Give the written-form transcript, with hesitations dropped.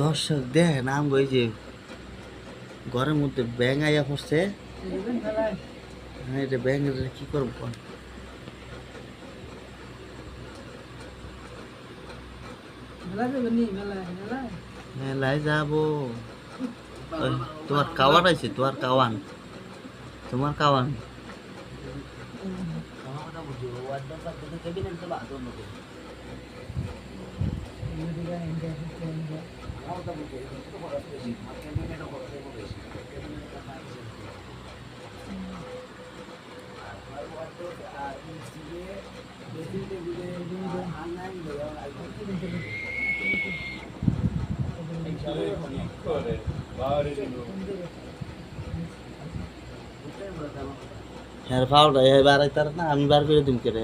দর্শক দেখেন আমগো এই যে ঘরের মধ্যে ব্যাঙ আইয়া পড়ছে। হ্যাঁ, এটা ব্যাঙের কি করবো? মেলায় যাবো। ওই, তোমার কাওয়ান আছে, তোমার কাওয়ান, তোমার কাওয়ান। হ্যাঁ পাউডার বার তার না, আমি বার করে দিন কেটে